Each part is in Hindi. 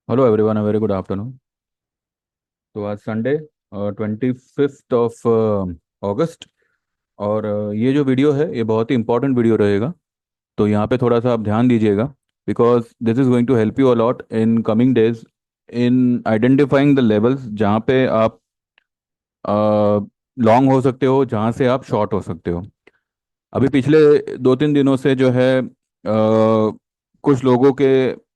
Hello everyone, very good afternoon. तो आज संडे 25 ऑफ अगस्त। और ये जो वीडियो है ये बहुत ही इंपॉर्टेंट वीडियो रहेगा। तो यहाँ पे थोड़ा सा आप ध्यान दीजिएगा, because this is going to help you a lot in coming days in identifying the levels जहाँ पे आप लॉन्ग हो सकते हो, जहाँ से आप शॉर्ट हो सकते हो। अभी पिछले 2-3 दिनों से जो है कुछ लोगों के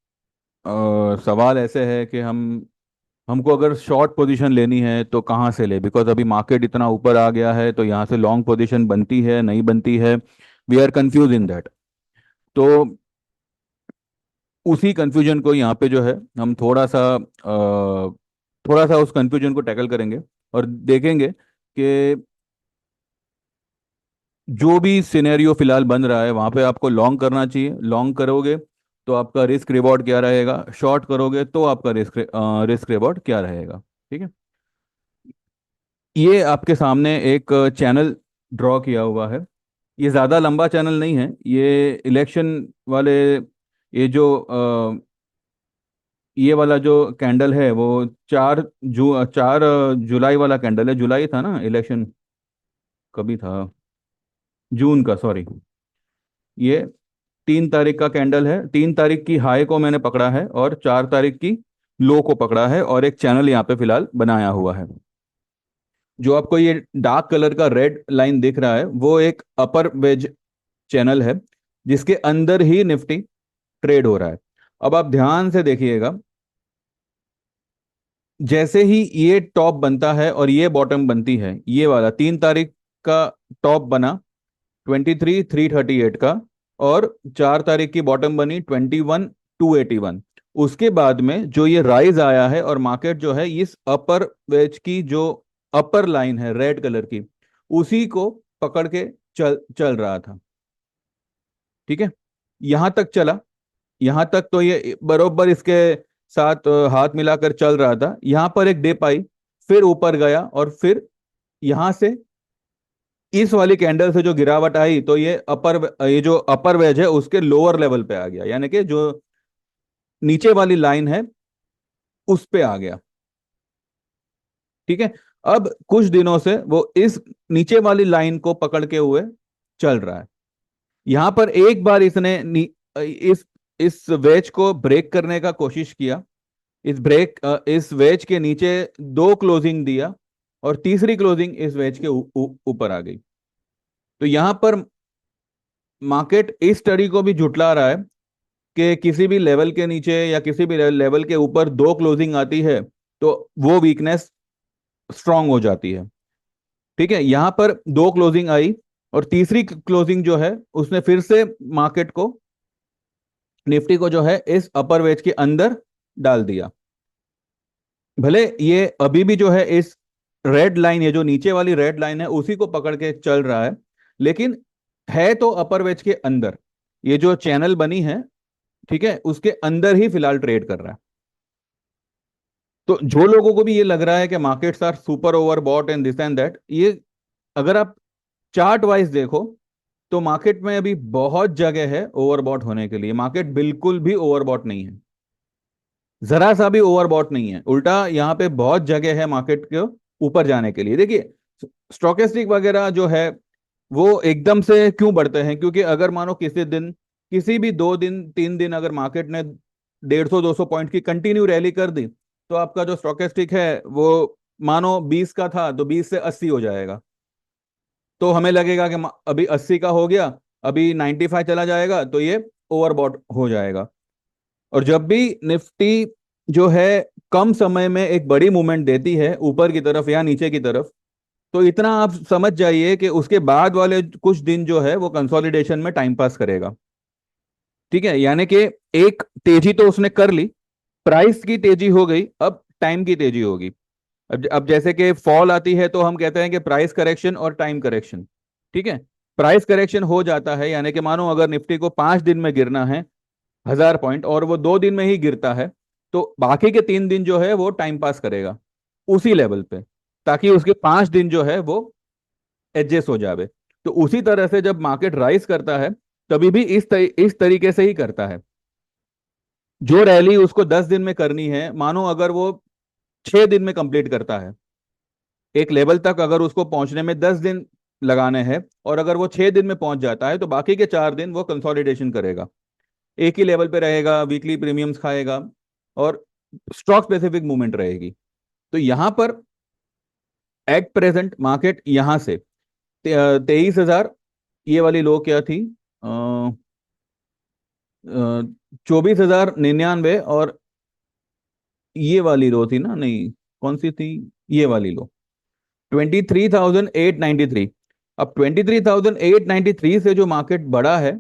सवाल ऐसे है कि हमको अगर शॉर्ट पोजीशन लेनी है तो कहाँ से ले, बिकॉज अभी मार्केट इतना ऊपर आ गया है तो यहाँ से लॉन्ग पोजीशन बनती है नहीं बनती है। We are confuse in that. तो उसी कंफ्यूजन को यहाँ पे जो है हम थोड़ा सा उस कंफ्यूजन को टैकल करेंगे और देखेंगे कि जो भी सिनेरियो फिलहाल बन रहा है वहाँ पे आपको लॉन्ग करना चाहिए। लॉन्ग करोगे तो आपका रिस्क रिवॉर्ड क्या रहेगा, शॉर्ट करोगे तो आपका रिस्क रिवॉर्ड क्या रहेगा। ठीक है। ये आपके सामने एक चैनल ड्रॉ किया हुआ है। ये ज़्यादा लंबा चैनल नहीं है, ये इलेक्शन वाले, ये जो ये वाला जो कैंडल है वो 4 जुलाई वाला कैंडल है। जुलाई था ना इलेक्शन, कभी था, जून का, सॉरी। ये 3 तारीख का कैंडल है। 3 तारीख की हाई को मैंने पकड़ा है और 4 तारीख की लो को पकड़ा है और एक चैनल यहाँ पे फिलहाल बनाया हुआ है। जो आपको ये डार्क कलर का रेड लाइन दिख रहा है वो एक अपर वेज चैनल है, जिसके अंदर ही निफ्टी ट्रेड हो रहा है। अब आप ध्यान से देखिएगा, जैसे ही ये टॉप बनता है और ये बॉटम बनती है, ये वाला 3 तारीख का टॉप बना 23,338 का, और 4 तारीख की बॉटम बनी 21,281। उसके बाद में जो ये राइज आया है और मार्केट जो है इस अपर वेज की जो अपर लाइन है रेड कलर की, उसी को पकड़ के चल चल रहा था। ठीक है। यहां तक चला, यहां तक तो ये बरोबर इसके साथ हाथ मिलाकर चल रहा था। यहां पर एक डिप आई, फिर ऊपर गया और फिर यहां से इस वाली कैंडल से जो गिरावट आई तो ये जो अपर वेज है उसके लोअर लेवल पे आ गया, यानी कि जो नीचे वाली लाइन है उस पे आ गया। ठीक है। अब कुछ दिनों से वो इस नीचे वाली लाइन को पकड़ के हुए चल रहा है। यहां पर एक बार इसने इस वेज को ब्रेक करने का कोशिश किया। इस वेज के नीचे दो क्लोजिंग दिया और तीसरी क्लोजिंग इस वेज के ऊपर आ गई। तो यहां पर मार्केट इस स्टडी को भी झुटला रहा है कि किसी भी लेवल के नीचे या किसी भी लेवल के ऊपर दो क्लोजिंग आती है तो वो वीकनेस स्ट्रांग हो जाती है। ठीक है। यहां पर दो क्लोजिंग आई और तीसरी क्लोजिंग जो है उसने फिर से मार्केट को, निफ्टी को जो है इस अपर वेज के अंदर डाल दिया। भले ये अभी भी जो है इस रेड लाइन, ये जो नीचे वाली रेड लाइन है उसी को पकड़ के चल रहा है, लेकिन है तो अपर वेज के अंदर। ये जो चैनल बनी है, ठीक है, उसके अंदर ही फिलहाल ट्रेड कर रहा है। तो जो लोगों को भी ये लग रहा है कि markets are super overbought and this and that, ये अगर आप चार्ट वाइज देखो तो मार्केट में अभी बहुत जगह है ओवरबॉट होने के लिए। मार्केट बिल्कुल भी ओवरबॉट नहीं है, जरा सा भी ओवरबॉट नहीं है। उल्टा यहाँ पे बहुत जगह है मार्केट के ऊपर जाने के लिए। देखिए, स्टोकेस्टिक वगैरह जो है वो एकदम से क्यों बढ़ते हैं, क्योंकि अगर मानो किसी दिन, किसी भी 2 दिन 3 दिन अगर मार्केट ने 150-200 पॉइंट की कंटिन्यू रैली कर दी तो आपका जो स्टोकेस्टिक है वो मानो 20 का था तो 20 से 80 हो जाएगा। तो हमें लगेगा कि अभी 80 का हो गया, अभी 95 चला जाएगा तो ये ओवरबॉट हो जाएगा। और जब भी निफ्टी जो है कम समय में एक बड़ी मूवमेंट देती है ऊपर की तरफ या नीचे की तरफ, तो इतना आप समझ जाइए कि उसके बाद वाले कुछ दिन जो है वो कंसोलिडेशन में टाइम पास करेगा। ठीक है। यानी कि एक तेजी तो उसने कर ली, प्राइस की तेजी हो गई, अब टाइम की तेजी होगी। अब जैसे कि फॉल आती है तो हम कहते हैं कि प्राइस करेक्शन और टाइम करेक्शन। ठीक है। प्राइस करेक्शन हो जाता है, यानी कि मानो अगर निफ्टी को 5 दिन में गिरना है 1,000 पॉइंट और वो 2 दिन में ही गिरता है, तो बाकी के 3 दिन जो है वो टाइम पास करेगा उसी लेवल पे, ताकि उसके 5 दिन जो है वो एडजस्ट हो जावे। तो उसी तरह से जब मार्केट राइज करता है तभी भी इस तरीके से ही करता है। जो रैली उसको 10 दिन में करनी है, मानो अगर वो 6 दिन में कंप्लीट करता है, एक लेवल तक अगर उसको पहुंचने में 10 दिन लगाने हैं, और अगर वो 6 दिन में पहुंच जाता है तो बाकी के 4 दिन वो कंसोलिडेशन करेगा, एक ही लेवल पे रहेगा, वीकली प्रीमियम्स खाएगा, और स्टॉक स्पेसिफिक मूवमेंट रहेगी। तो यहां पर एट प्रेजेंट मार्केट यहां से 23,000, ये वाली लो क्या थी, 24,099, और ये वाली लो थी ना, नहीं, कौन सी थी, ये वाली लो 23,893। अब 23,893 से जो मार्केट बढ़ा है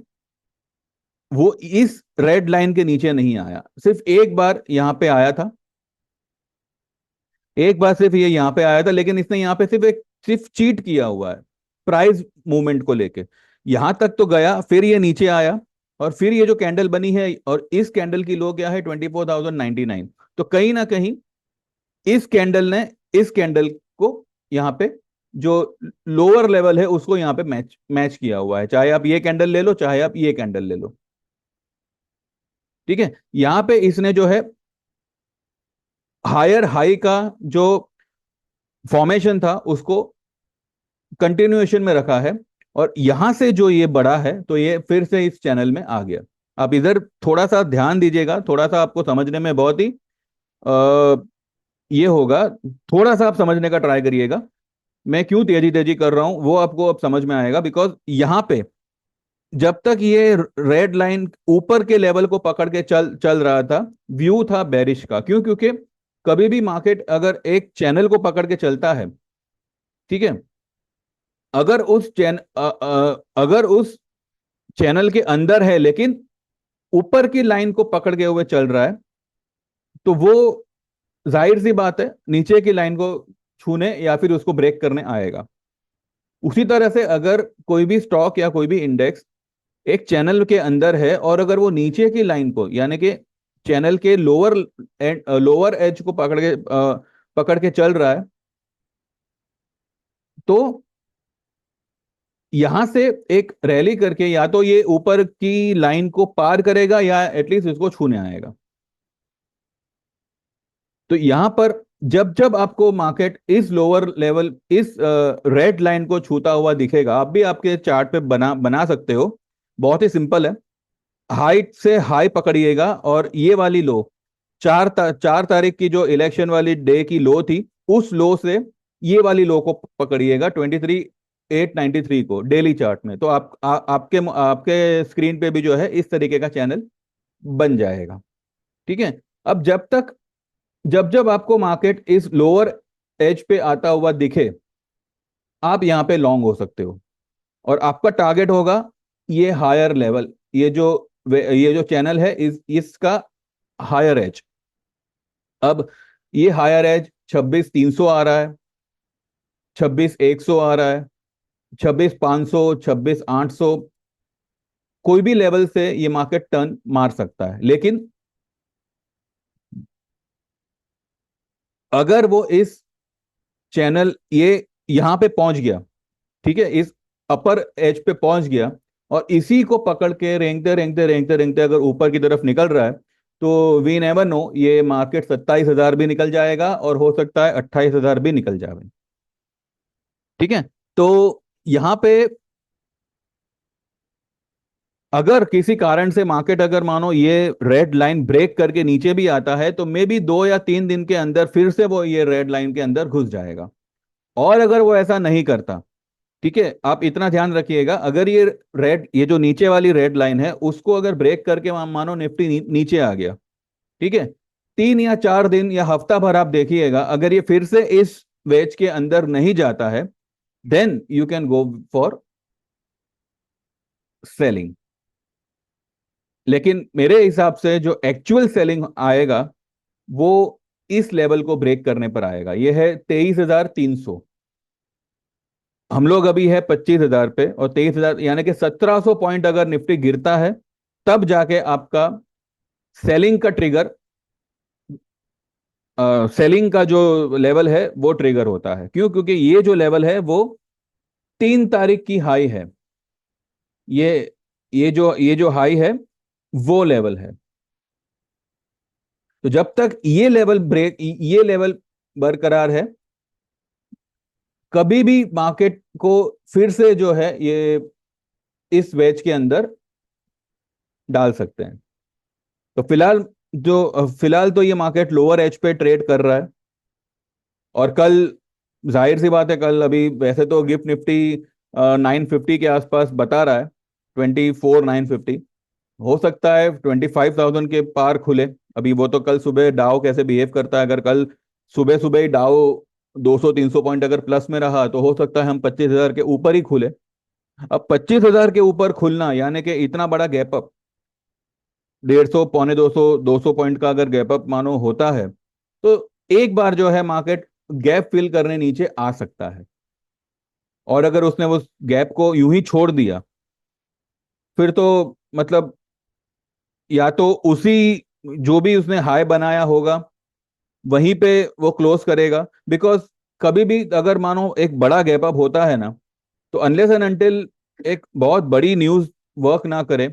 वो इस रेड लाइन के नीचे नहीं आया, सिर्फ एक बार यहां पे आया था, एक बार सिर्फ ये यहां पे आया था, लेकिन इसने यहां पे सिर्फ चीट किया हुआ है प्राइस मूवमेंट को लेके। यहां तक तो गया, फिर ये नीचे आया, और फिर ये जो कैंडल बनी है, और इस कैंडल की लो क्या है, 24,099। तो कहीं ना कहीं इस कैंडल ने इस कैंडल को यहां पे जो लोअर लेवल है उसको यहां पे मैच मैच किया हुआ है, चाहे आप ये कैंडल ले लो चाहे आप ये कैंडल ले लो। ठीक है, यहां पे इसने जो है हायर हाई का जो फॉर्मेशन था उसको कंटिन्यूएशन में रखा है, और यहां से जो ये बढ़ा है तो ये फिर से इस चैनल में आ गया। आप इधर थोड़ा सा ध्यान दीजिएगा, थोड़ा सा आपको समझने में बहुत ही ये होगा, थोड़ा सा आप समझने का ट्राई करिएगा। मैं क्यों तेजी तेजी कर रहा हूं वो आपको अब समझ में आएगा, बिकॉज यहां पे जब तक ये रेड लाइन ऊपर के लेवल को पकड़ के चल चल रहा था, व्यू था बेरिश का। क्यों? क्योंकि कभी भी मार्केट अगर एक चैनल को पकड़ के चलता है, ठीक है, अगर अगर उस चैनल के अंदर है लेकिन ऊपर की लाइन को पकड़ के हुए चल रहा है, तो वो जाहिर सी बात है नीचे की लाइन को छूने या फिर उसको ब्रेक करने आएगा। उसी तरह से अगर कोई भी स्टॉक या कोई भी इंडेक्स एक चैनल के अंदर है, और अगर वो नीचे की लाइन को, यानी कि चैनल के लोअर एज को पकड़ के चल रहा है, तो यहां से एक रैली करके या तो ये ऊपर की लाइन को पार करेगा या एटलीस्ट इसको छूने आएगा। तो यहां पर जब जब आपको मार्केट इस लोअर लेवल, इस रेड लाइन को छूता हुआ दिखेगा, आप भी आपके चार्ट पे बना बना सकते हो, बहुत ही सिंपल है। हाई से हाई पकड़िएगा, और ये वाली लो 4 तारीख की जो इलेक्शन वाली डे की लो थी, उस लो से ये वाली लो को पकड़िएगा, 23,893 को डेली चार्ट में। तो आपके आपके स्क्रीन पे भी जो है इस तरीके का चैनल बन जाएगा। ठीक है, अब जब जब आपको मार्केट इस लोअर एज पे आता हुआ दिखे, आप यहां पे लॉन्ग हो सकते हो, और आपका टारगेट होगा ये हायर लेवल, ये जो चैनल है इसका हायर एज। अब ये हायर एज 26,300 आ रहा है, 26,100 आ रहा है, 26,500, 26,800, कोई भी लेवल से ये मार्केट टर्न मार सकता है। लेकिन अगर वो इस चैनल ये यहां पे पहुंच गया, ठीक है, इस अपर एज पे पहुंच गया, और इसी को पकड़ के रेंगते रेंगते रेंगते रेंगते अगर ऊपर की तरफ निकल रहा है, तो वी नेवर नो, ये मार्केट 27,000 भी निकल जाएगा और हो सकता है 28,000 भी निकल जाए। ठीक है, तो यहां पे अगर किसी कारण से मार्केट अगर मानो ये रेड लाइन ब्रेक करके नीचे भी आता है, तो मे बी 2 या 3 दिन के अंदर फिर से वो ये रेड लाइन के अंदर घुस जाएगा। और अगर वो ऐसा नहीं करता, ठीक है, आप इतना ध्यान रखिएगा, अगर ये जो नीचे वाली रेड लाइन है उसको अगर ब्रेक करके मानो निफ्टी नीचे आ गया, ठीक है, 3 या 4 दिन या हफ्ता भर आप देखिएगा, अगर ये फिर से इस वेज के अंदर नहीं जाता है, then you can go for selling. लेकिन मेरे हिसाब से जो एक्चुअल सेलिंग आएगा वो इस लेवल को ब्रेक करने पर आएगा, ये है 23,300। हम लोग अभी है 25,000 पे, और 23,000 यानी कि 1,700 पॉइंट अगर निफ्टी गिरता है, तब जाके आपका सेलिंग का ट्रिगर, सेलिंग का जो लेवल है वो ट्रिगर होता है। क्यों? क्योंकि ये जो लेवल है वो 3 तारीख की हाई है, ये ये जो हाई है वो लेवल है। तो जब तक ये लेवल बरकरार है, कभी भी मार्केट को फिर से जो है ये इस वेज के अंदर डाल सकते हैं। तो फिलहाल तो ये मार्केट लोअर एज पे ट्रेड कर रहा है। और कल जाहिर सी बात है, कल अभी वैसे तो गिफ्ट निफ्टी 950 के आसपास बता रहा है, 24,950। हो सकता है 25,000 के पार खुले। अभी वो तो कल सुबह डाउ कैसे बिहेव करता है, अगर कल सुबह सुबह ही डाउ 200-300 पॉइंट अगर प्लस में रहा तो हो सकता है हम 25,000 के ऊपर ही खुले। अब 25,000 के ऊपर खुलना यानी कि इतना बड़ा गैप अप, 150, पौने 200 पॉइंट का अगर गैप अप मानो होता है, तो एक बार जो है मार्केट गैप फिल करने नीचे आ सकता है। और अगर उसने उस गैप को यूं ही छोड़ दिया, फिर तो मतलब या तो उसी जो भी उसने हाई बनाया होगा वहीं पे वो क्लोज करेगा। बिकॉज कभी भी अगर मानो एक बड़ा गैप अप होता है ना, तो अनलेस एंड अनटिल एक बहुत बड़ी न्यूज वर्क ना करे,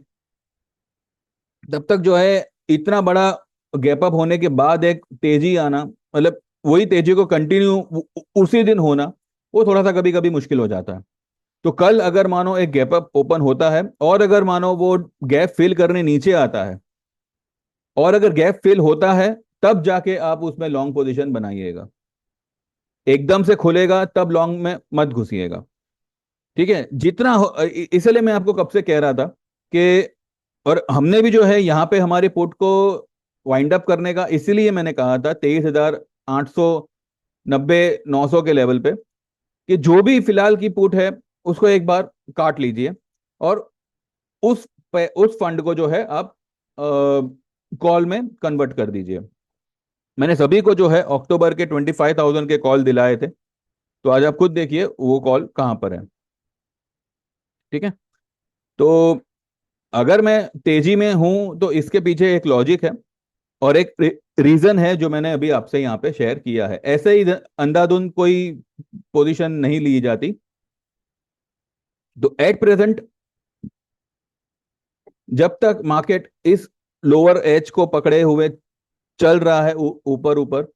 तब तक जो है इतना बड़ा गैप अप होने के बाद एक तेजी आना, मतलब वही तेजी को कंटिन्यू उसी दिन होना, वो थोड़ा सा कभी कभी मुश्किल हो जाता है। तो कल अगर मानो एक गैप अप ओपन होता है और अगर मानो वो गैप फिल करने नीचे आता है, और अगर गैप फिल होता है, तब जाके आप उसमें लॉन्ग पोजीशन बनाइएगा। एकदम से खुलेगा तब लॉन्ग में मत घुसिएगा। ठीक है, इसलिए मैं आपको कब से कह रहा था कि, और हमने भी जो है यहाँ पे हमारे पुट को वाइंड अप करने का, इसीलिए मैंने कहा था 23,890 900 के लेवल पे, कि जो भी फिलहाल की पुट है उसको एक बार काट लीजिए, और उस फंड को जो है आप कॉल में कन्वर्ट कर दीजिए। मैंने सभी को जो है अक्टूबर के 25,000 के कॉल दिलाए थे, तो आज आप खुद देखिए वो कॉल कहां पर है। ठीक है, तो अगर मैं तेजी में हूं तो इसके पीछे एक लॉजिक है और एक रीजन है जो मैंने अभी आपसे यहाँ पे शेयर किया है। ऐसे ही अंधाधुंध कोई पोजीशन नहीं ली जाती। तो एट प्रेजेंट जब तक मार्केट इस लोअर एज को पकड़े हुए चल रहा है ऊपर ऊपर,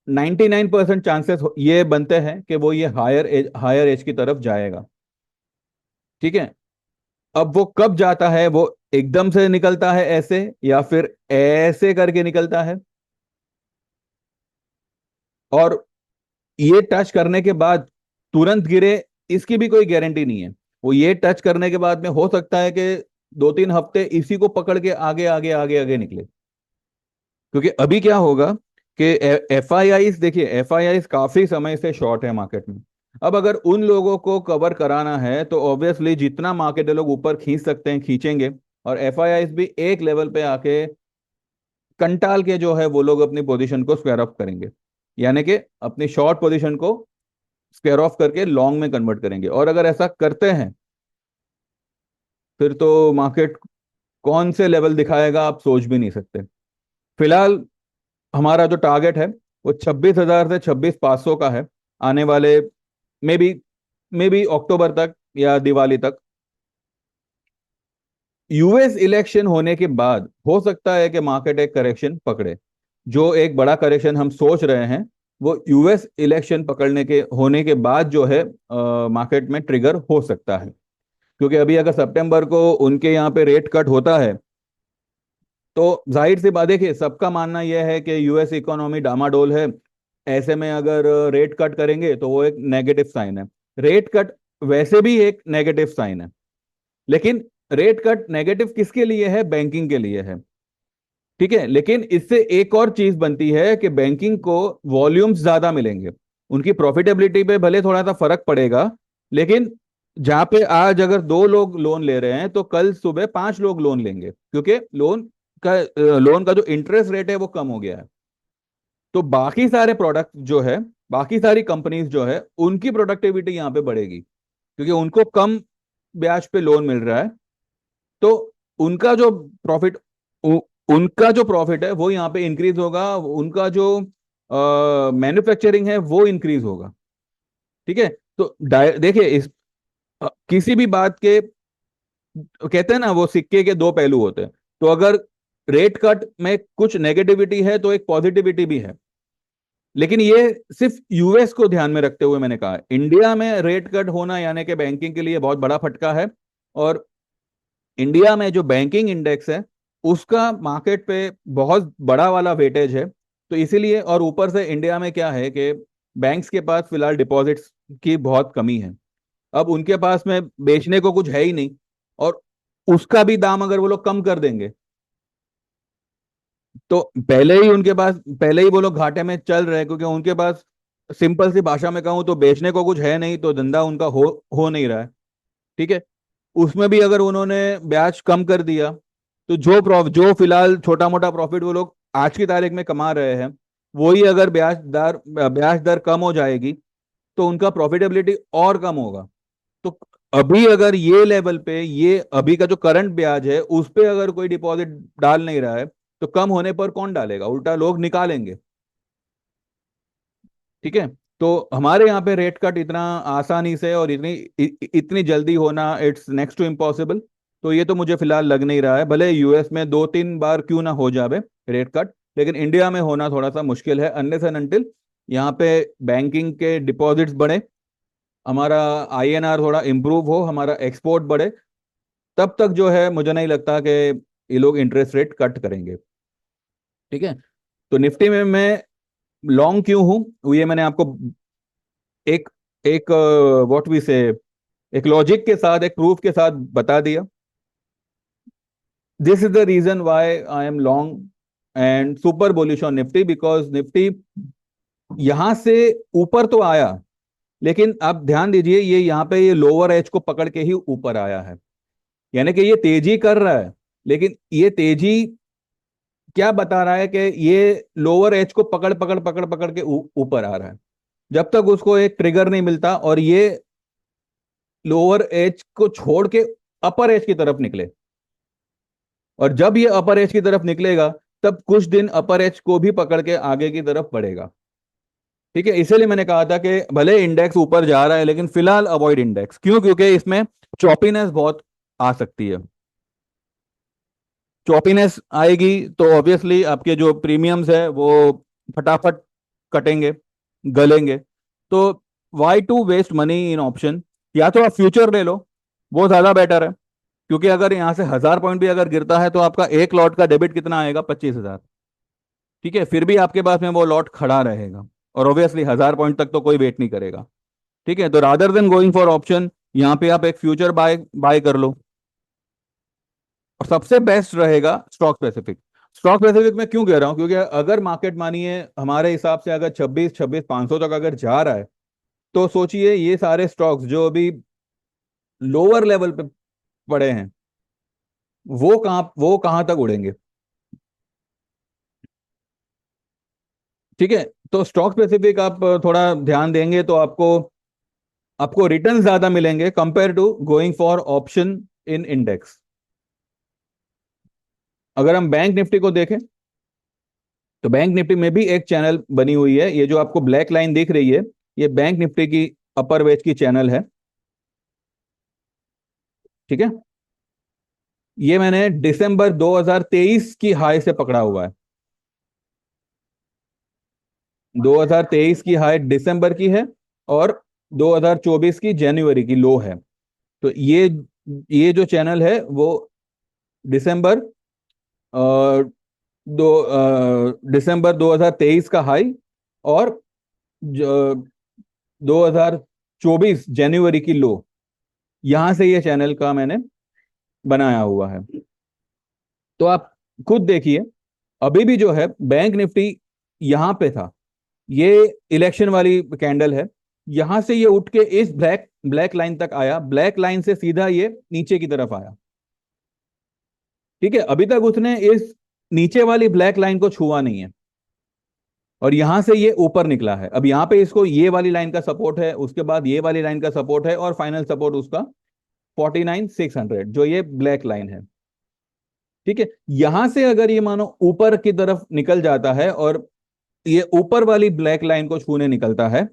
99% चांसेस ये बनते हैं कि वो ये हायर एज की तरफ जाएगा। ठीक है, अब वो कब जाता है, वो एकदम से निकलता है ऐसे या फिर ऐसे करके निकलता है, और ये टच करने के बाद तुरंत गिरे, इसकी भी कोई गारंटी नहीं है। वो ये टच करने के बाद में हो सकता है कि 2-3 हफ्ते इसी को पकड़ के आगे आगे आगे आगे निकले। क्योंकि अभी क्या होगा कि एफ आई आई देखिए, एफ आई आई काफी समय से शॉर्ट है मार्केट में। अब अगर उन लोगों को कवर कराना है तो ऑब्वियसली जितना मार्केट लोग ऊपर खींच सकते हैं खींचेंगे, और एफ आई आई भी एक लेवल पे आके कंटाल के जो है वो लोग अपनी पोजीशन को स्क्वायर ऑफ करेंगे, यानी कि अपनी शॉर्ट पोजीशन को स्क्वायर ऑफ करके लॉन्ग में कन्वर्ट करेंगे। और अगर ऐसा करते हैं, फिर तो मार्केट कौन से लेवल दिखाएगा आप सोच भी नहीं सकते। फिलहाल हमारा जो टारगेट है वो 26,000 से 26,500 का है, आने वाले मे बी अक्टूबर तक या दिवाली तक। यूएस इलेक्शन होने के बाद हो सकता है कि मार्केट एक करेक्शन पकड़े। जो एक बड़ा करेक्शन हम सोच रहे हैं वो यूएस इलेक्शन पकड़ने के होने के बाद जो है मार्केट में ट्रिगर हो सकता है। क्योंकि अभी अगर सितंबर को उनके यहाँ पे रेट कट होता है, तो जाहिर सी बात, देखिए सबका मानना यह है कि यूएस इकोनॉमी डामाडोल है। ऐसे में अगर रेट कट करेंगे तो वो एक नेगेटिव साइन है। रेट कट वैसे भी एक नेगेटिव साइन है, लेकिन रेट कट नेगेटिव किसके लिए है? बैंकिंग के लिए है। ठीक है, लेकिन इससे एक और चीज बनती है कि बैंकिंग को वॉल्यूम्स ज्यादा मिलेंगे, उनकी प्रॉफिटेबिलिटी पे भले थोड़ा सा फर्क पड़ेगा, लेकिन जहां पे आज अगर 2 लोग लोन ले रहे हैं तो कल सुबह 5 लोग लोन लेंगे, क्योंकि लोन का जो इंटरेस्ट रेट है वो कम हो गया है। तो बाकी सारे प्रोडक्ट जो है, बाकी सारी कंपनीज जो है, उनकी प्रोडक्टिविटी यहाँ पे बढ़ेगी, क्योंकि उनको कम ब्याज पे लोन मिल रहा है। तो उनका जो प्रॉफिट उनका जो प्रॉफिट है वो यहाँ पे इंक्रीज होगा, उनका जो मैन्युफैक्चरिंग है वो इंक्रीज होगा। ठीक है, तो देखिए किसी भी बात के कहते हैं ना, वो सिक्के के दो पहलू होते हैं। तो अगर रेट कट में कुछ नेगेटिविटी है तो एक पॉजिटिविटी भी है, लेकिन ये सिर्फ यूएस को ध्यान में रखते हुए मैंने कहा। इंडिया में रेट कट होना यानी कि बैंकिंग के लिए बहुत बड़ा फटका है। और इंडिया में जो बैंकिंग इंडेक्स है उसका मार्केट पे बहुत बड़ा वाला वेटेज है। तो इसीलिए, और ऊपर से इंडिया में क्या है कि बैंक्स के पास फिलहाल डिपॉजिट्स की बहुत कमी है। अब उनके पास में बेचने को कुछ है ही नहीं, और उसका भी दाम अगर वो लोग कम कर देंगे तो पहले ही उनके पास, पहले ही वो लोग घाटे में चल रहे हैं, क्योंकि उनके पास, सिंपल सी भाषा में कहूं तो बेचने को कुछ है नहीं, तो धंधा उनका हो नहीं रहा है। ठीक है। उसमें भी अगर उन्होंने ब्याज कम कर दिया तो जो फिलहाल छोटा मोटा प्रॉफिट वो लोग आज की तारीख में कमा रहे हैं, वही अगर ब्याज दर कम हो जाएगी तो उनका प्रॉफिटेबिलिटी और कम होगा। तो अभी अगर ये लेवल पे, ये अभी का जो करंट ब्याज है उस पे अगर कोई डिपॉजिट डाल नहीं रहा है तो कम होने पर कौन डालेगा, उल्टा लोग निकालेंगे। ठीक है। तो हमारे यहाँ पे रेट कट इतना आसानी से और इतनी जल्दी होना, इट्स नेक्स्ट टू इम्पॉसिबल। तो ये तो मुझे फिलहाल लग नहीं रहा है, भले यूएस में 2-3 बार क्यों ना हो जावे रेट कट, लेकिन इंडिया में होना थोड़ा सा मुश्किल है, अनलेस एंड अनटिल यहाँ पे बैंकिंग के डिपॉजिट्स बढ़े, हमारा आईएनआर थोड़ा इंप्रूव हो, हमारा एक्सपोर्ट बढ़े, तब तक जो है मुझे नहीं लगता कि ये लोग इंटरेस्ट रेट कट करेंगे। ठीक है। तो निफ्टी में मैं लॉन्ग क्यों हूं, ये मैंने आपको एक एक व्हाट वी से एक लॉजिक के साथ, एक प्रूफ के साथ बता दिया। This is the reason why I am long and super bullish on Nifty, because Nifty यहां से ऊपर तो आया, लेकिन आप ध्यान दीजिए ये यहाँ पे ये लोअर एज को पकड़ के ही ऊपर आया है, यानी कि ये तेजी कर रहा है, लेकिन ये तेजी क्या बता रहा है कि ये लोअर एज को पकड़ पकड़ पकड़ पकड़ के ऊपर आ रहा है। जब तक उसको एक ट्रिगर नहीं मिलता और ये लोअर एज को छोड़ के अपर एज की तरफ निकले, और जब ये अपर एज की तरफ निकलेगा तब कुछ दिन अपर एज को भी पकड़ के आगे की तरफ बढ़ेगा। ठीक है। इसीलिए मैंने कहा था कि भले इंडेक्स ऊपर जा रहा है लेकिन फिलहाल अवॉइड इंडेक्स, क्यों, क्योंकि इसमें चॉपीनेस बहुत आ सकती है। चॉपीनेस आएगी तो ऑब्वियसली आपके जो प्रीमियम्स है वो फटाफट कटेंगे, गलेंगे। तो why to waste money in option, या तो आप फ्यूचर ले लो, वो ज्यादा बेटर है, क्योंकि अगर यहाँ से 1000 पॉइंट भी अगर गिरता है तो आपका एक लॉट का डेबिट कितना आएगा, 25,000। ठीक है। फिर भी आपके पास में वो लॉट खड़ा रहेगा, और ऑब्वियसली 1000 पॉइंट तक तो कोई वेट नहीं करेगा। ठीक है। तो rather than going for option, यहाँ पे आप एक फ्यूचर बाय बाय कर लो, और सबसे बेस्ट रहेगा स्टॉक स्पेसिफिक। स्टॉक स्पेसिफिक में क्यों कह रहा हूं, क्योंकि अगर मार्केट मानिए हमारे हिसाब से अगर 26-26,500 तक अगर जा रहा है, तो सोचिए ये सारे स्टॉक्स जो अभी लोअर लेवल पे पड़े हैं वो कहां तक उड़ेंगे। ठीक है। तो स्टॉक स्पेसिफिक आप थोड़ा ध्यान देंगे तो आपको आपको रिटर्न ज्यादा मिलेंगे compare to going for option in index. अगर हम बैंक निफ्टी को देखें तो बैंक निफ्टी में भी एक चैनल बनी हुई है, ये जो आपको ब्लैक लाइन दिख रही है ये बैंक निफ्टी की अपर वेज की चैनल है। ठीक है। ये मैंने दिसंबर 2023 की हाई से पकड़ा हुआ है। 2023 की हाई दिसंबर की है, और 2024 की जनवरी की लो है। तो ये जो चैनल है वो दिसंबर दिसंबर 2023 का हाई, और 2024 जनवरी की लो, यहां से ये चैनल का मैंने बनाया हुआ है। तो आप खुद देखिए, अभी भी जो है बैंक निफ्टी यहां पे था, ये इलेक्शन वाली कैंडल है, यहां से ये उठ के इस ब्लैक ब्लैक लाइन तक आया, ब्लैक लाइन से सीधा ये नीचे की तरफ आया। ठीक है। अभी तक उसने इस नीचे वाली ब्लैक लाइन को छुआ नहीं है, और यहां से ये ऊपर निकला है। अब यहां पे इसको ये वाली लाइन का सपोर्ट है, उसके बाद ये वाली लाइन का सपोर्ट है, और फाइनल सपोर्ट उसका 49,600 जो ये ब्लैक लाइन है। ठीक है। यहां से अगर ये मानो ऊपर की तरफ निकल जाता है और ये ऊपर वाली ब्लैक लाइन को छूने निकलता है,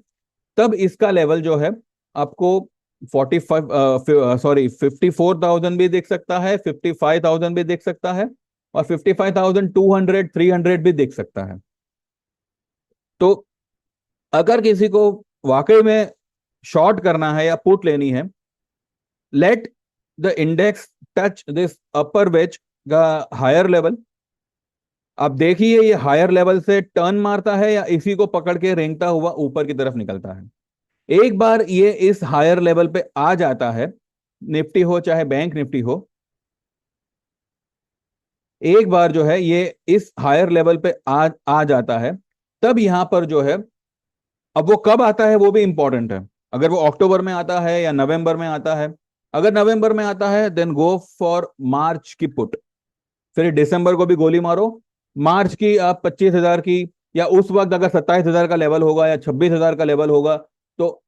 तब इसका लेवल जो है आपको 45 सॉरी 54,000 भी देख सकता है, 55,000 भी देख सकता है, और 55,200 300 भी दिख सकता है। तो अगर किसी को वाकई में शॉर्ट करना है या पुट लेनी है, let the index touch this upper wedge का हायर लेवल। अब देखिए ये हायर लेवल से टर्न मारता है या इसी को पकड़ के रेंगता हुआ ऊपर की तरफ निकलता है। एक बार ये इस हायर लेवल पे आ जाता है, निफ्टी हो चाहे बैंक निफ्टी हो, एक बार जो है ये इस हायर लेवल पे आ जाता है, तब यहां पर जो है, अब वो कब आता है वो भी इंपॉर्टेंट है। अगर वो अक्टूबर में आता है या नवंबर में आता है, अगर नवंबर में आता है देन गो फॉर मार्च की पुट। फिर दिसंबर को भी गोली मारो, मार्च की आप 25,000 की, या उस वक्त अगर 27,000 का लेवल होगा या 26,000 का लेवल होगा तो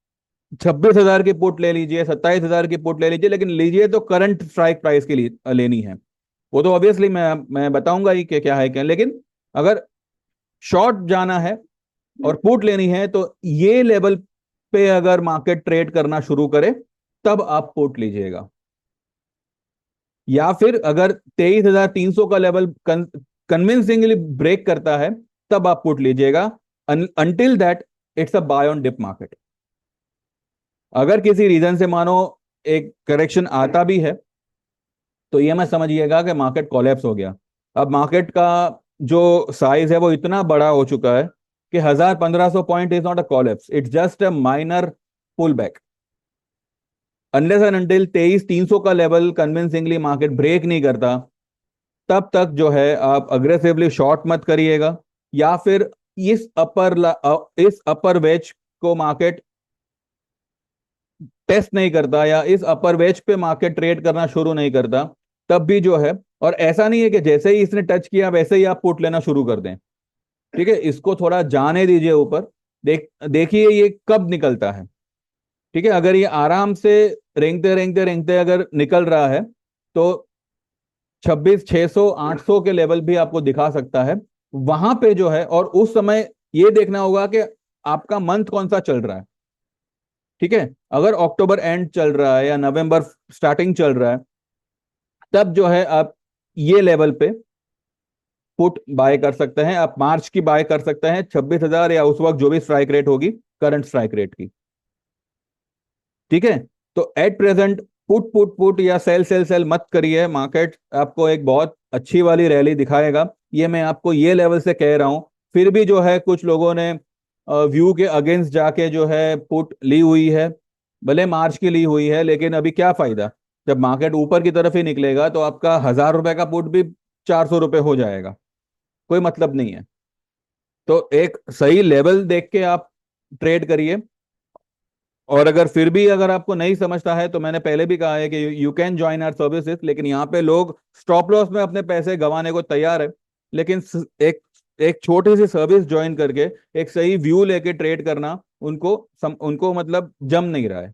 26,000 की पुट ले लीजिए, 27,000 की पुट ले लीजिए, लेकिन लीजिए तो करंट स्ट्राइक प्राइस के लिए लेनी है। वो तो ऑब्वियसली मैं बताऊंगा ही कि क्या है क्या, लेकिन अगर शॉर्ट जाना है और पुट लेनी है तो ये लेवल पे अगर मार्केट ट्रेड करना शुरू करे तब आप पुट लीजिएगा। या फिर अगर 23,300 का लेवल कन्विंसिंगली ब्रेक करता है तब आप पुट लीजिएगा। Until that it's a buy on dip market. अगर किसी रीजन से मानो एक करेक्शन आता भी है तो ये मत समझिएगा कि मार्केट कोलैप्स हो गया। अब मार्केट का जो साइज है वो इतना बड़ा हो चुका है कि 1,000-1,500 point is not a collapse, it's just a minor pull back. Unless and until 23,300 का लेवल कन्विंसिंगली मार्केट ब्रेक नहीं करता तब तक जो है आप अग्रेसिवली शॉर्ट मत करिएगा। या फिर इस अपर वेज को मार्केट टेस्ट नहीं करता या इस अपर वेज पे मार्केट ट्रेड करना शुरू नहीं करता तब भी जो है, और ऐसा नहीं है कि जैसे ही इसने टच किया वैसे ही आप पुट लेना शुरू कर दें। ठीक है, इसको थोड़ा जाने दीजिए ऊपर। देखिए ये कब निकलता है। ठीक है, अगर ये आराम से रेंगते रेंगते रेंगते अगर निकल रहा है तो 26,600 800 के लेवल भी आपको दिखा सकता है। वहां पे जो है, और उस समय ये देखना होगा कि आपका मंथ कौन सा चल रहा है। ठीक है, अगर अक्टूबर एंड चल रहा है या नवंबर स्टार्टिंग चल रहा है तब जो है आप ये लेवल पे पुट बाय कर सकते हैं। आप मार्च की बाय कर सकते हैं 26,000 या उस वक्त जो भी स्ट्राइक रेट होगी करंट स्ट्राइक रेट की। ठीक है, तो at present put put put या सेल सेल सेल मत करिए। मार्केट आपको एक बहुत अच्छी वाली रैली दिखाएगा, ये मैं आपको ये लेवल से कह रहा हूं। फिर भी जो है कुछ लोगों ने व्यू के अगेंस्ट जाके जो है पुट ली हुई है, भले मार्च की ली हुई है, लेकिन अभी क्या फायदा। जब मार्केट ऊपर की तरफ ही निकलेगा तो आपका 1,000 रुपए का पुट भी 400 रुपए हो जाएगा, कोई मतलब नहीं है। तो एक सही लेवल देख के आप ट्रेड करिए। और अगर फिर भी अगर आपको नहीं समझता है तो मैंने पहले भी कहा है कि you can join our services, लेकिन यहाँ पे लोग स्टॉप लॉस में अपने पैसे गंवाने को तैयार है, लेकिन एक एक छोटी सी सर्विस ज्वाइन करके एक सही व्यू लेके ट्रेड करना उनको मतलब जम नहीं रहा है।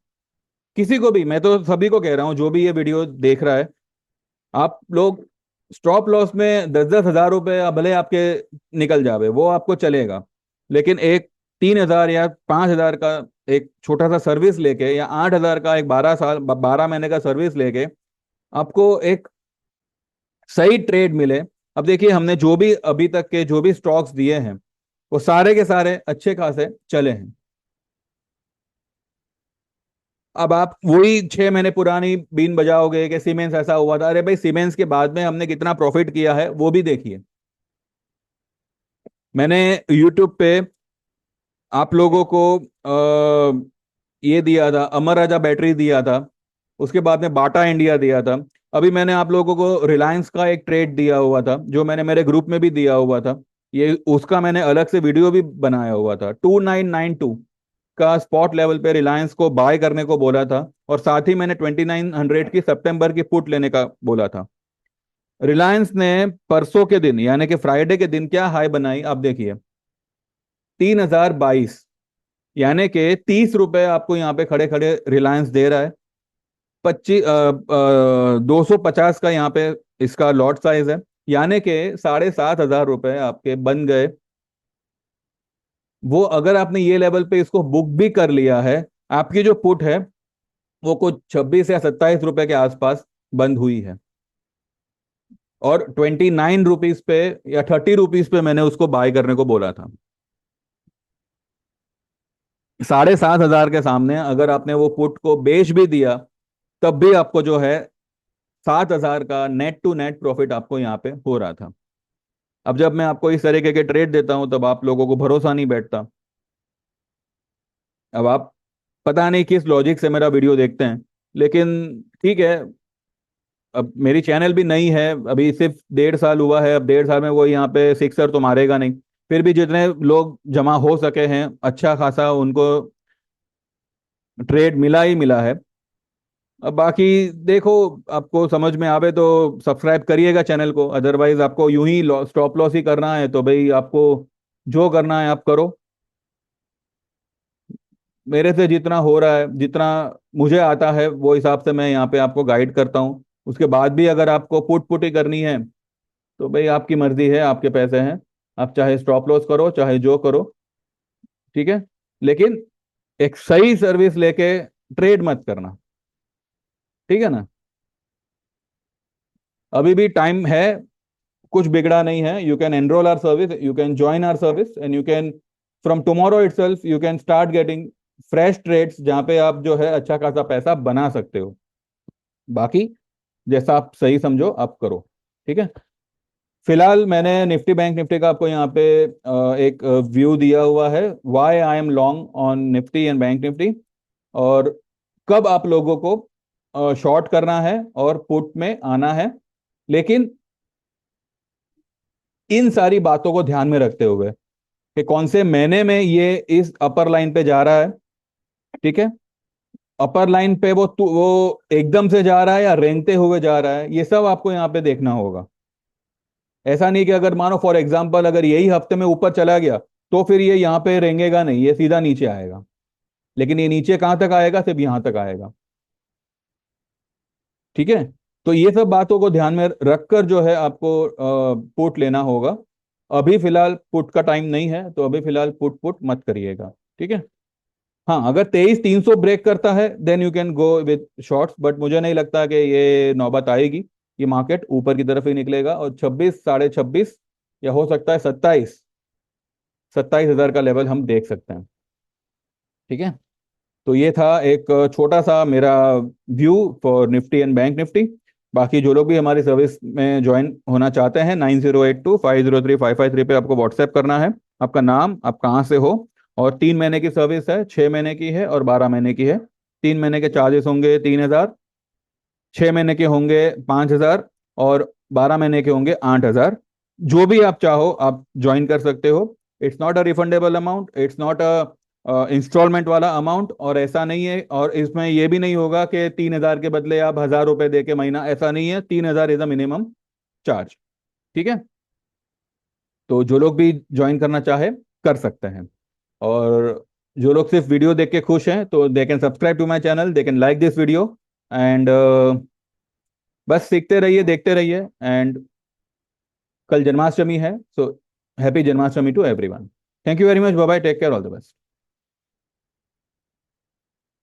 किसी को भी, मैं तो सभी को कह रहा हूँ जो भी ये वीडियो देख रहा है, आप लोग स्टॉप लॉस में 10-10 हज़ार रुपए भले आपके निकल जावे वो आपको चलेगा, लेकिन एक 3,000 या 5,000 का एक छोटा सा सर्विस लेके, या 8,000 का एक 12 महीने का सर्विस लेके आपको एक सही ट्रेड मिले। अब देखिए हमने जो भी अभी तक के जो भी स्टॉक्स दिए हैं वो सारे के सारे अच्छे खासे चले हैं। अब आप वही 6 महीने पुरानी बीन बजाओगे कि सीमेंस ऐसा हुआ था, अरे भाई सीमेंस के बाद में हमने कितना प्रॉफिट किया है वो भी देखिए। मैंने यूट्यूब पे आप लोगों को ये दिया था, अमर राजा बैटरी दिया था, उसके बाद में बाटा इंडिया दिया था। अभी मैंने आप लोगों को रिलायंस का एक ट्रेड दिया हुआ था जो मैंने मेरे ग्रुप में भी दिया हुआ था, ये उसका मैंने अलग से वीडियो भी बनाया हुआ था। 2992 का स्पॉट लेवल पे रिलायंस को बाय करने को बोला था, और साथ ही मैंने 2900 की सितंबर की पुट लेने का बोला था। रिलायंस ने परसों के दिन यानी कि फ्राइडे के दिन क्या हाई बनाई आप देखिए, 3,022, यानी कि 30 रुपए आपको यहाँ पे खड़े खड़े रिलायंस दे रहा है। 250 का यहाँ पे इसका लॉट साइज है, यानी कि 7,500 रुपए आपके बन गए। वो अगर आपने ये लेवल पे इसको बुक भी कर लिया है, आपकी जो पुट है वो कुछ 26 या 27 रुपए के आसपास बंद हुई है। और 29 रुपीज पे या 30 रुपीज पे मैंने उसको बाय करने को बोला था। 7,500 के सामने अगर आपने वो पुट को बेच भी दिया, तब भी आपको जो है 7,000 का नेट टू नेट प्रॉफिट आपको यहाँ पे हो रहा था। अब जब मैं आपको इस तरीके के ट्रेड देता हूं, तब आप लोगों को भरोसा नहीं बैठता। अब आप पता नहीं किस लॉजिक से मेरा वीडियो देखते हैं, लेकिन ठीक है। अब मेरी चैनल भी नई है, अभी सिर्फ 1.5 साल हुआ है। अब 1.5 साल में वो यहाँ पे सिक्सर तो मारेगा नहीं। फिर भी जितने लोग जमा हो सके हैं, अच्छा खासा उनको ट्रेड मिला ही मिला है। अब बाकी देखो, आपको समझ में आवे तो सब्सक्राइब करिएगा चैनल को, अदरवाइज आपको यूं ही स्टॉप लॉस ही करना है तो भाई आपको जो करना है आप करो। मेरे से जितना हो रहा है, जितना मुझे आता है, वो हिसाब से मैं यहाँ पे आपको गाइड करता हूँ। उसके बाद भी अगर आपको पुट पुट ही करनी है तो भाई आपकी मर्जी है, आपके पैसे हैं। आप चाहे स्टॉप लॉस करो, चाहे जो करो, ठीक है। लेकिन एक सही सर्विस लेके ट्रेड मत करना, ठीक है ना। अभी भी टाइम है, कुछ बिगड़ा नहीं है। You can enrol our service, you can join our service, and you can from tomorrow itself you can start getting fresh trades, जहां पे आप जो है अच्छा खासा पैसा बना सकते हो। बाकी जैसा आप सही समझो आप करो, ठीक है। फिलहाल मैंने निफ्टी बैंक निफ्टी का आपको यहाँ पे एक व्यू दिया हुआ है, why I am long on Nifty and bank Nifty, और कब आप लोगों को शॉर्ट करना है और पुट में आना है। लेकिन इन सारी बातों को ध्यान में रखते हुए कि कौन से महीने में ये इस अपर लाइन पे जा रहा है, ठीक है। अपर लाइन पे वो एकदम से जा रहा है या रेंगते हुए जा रहा है, ये सब आपको यहाँ पे देखना होगा। ऐसा नहीं कि अगर मानो फॉर एग्जांपल अगर यही हफ्ते में ऊपर चला गया, तो फिर ये यहाँ पे रेंगेगा नहीं, ये सीधा नीचे आएगा। लेकिन ये नीचे कहाँ तक आएगा, सिर्फ यहाँ तक आएगा, ठीक है। तो ये सब बातों को ध्यान में रखकर जो है आपको पुट लेना होगा। अभी फिलहाल पुट का टाइम नहीं है, तो अभी फिलहाल पुट पुट मत करिएगा, ठीक है। हाँ, अगर 23,300 ब्रेक करता है then you can go with shorts, but मुझे नहीं लगता कि ये नौबत आएगी। ये मार्केट ऊपर की तरफ ही निकलेगा, और 26, 26.5, या हो सकता है 27,000 का लेवल हम देख सकते हैं, ठीक है। तो ये था एक छोटा सा मेरा view for Nifty and bank Nifty. बाकी जो लोग भी हमारी सर्विस में ज्वाइन होना चाहते हैं, 9082503553 पे आपको व्हाट्सएप करना है, आपका नाम, आप कहाँ से हो, और 3 महीने की सर्विस है, 6 महीने की है और 12 महीने की है। 3 महीने के चार्जेस होंगे 3,000, 6 महीने के होंगे 5,000, और 12 महीने के होंगे 8,000। जो भी आप चाहो आप ज्वाइन कर सकते हो। It's not a refundable amount, it's not a instalment वाला अमाउंट, और ऐसा नहीं है, और इसमें यह भी नहीं होगा कि 3,000 के बदले आप 1,000 रुपए दे के महीना, ऐसा नहीं है। 3,000 इज अ मिनिमम चार्ज, ठीक है। तो जो लोग भी ज्वाइन करना चाहे कर सकते हैं। और जो लोग सिर्फ वीडियो देख के खुश हैं, तो they can subscribe to my channel, they can like this video, and बस सीखते रहिए, देखते रहिए। एंड कल जन्माष्टमी है, so happy Janmashtami to everyone. Thank you very much, bye bye, take care, all the best.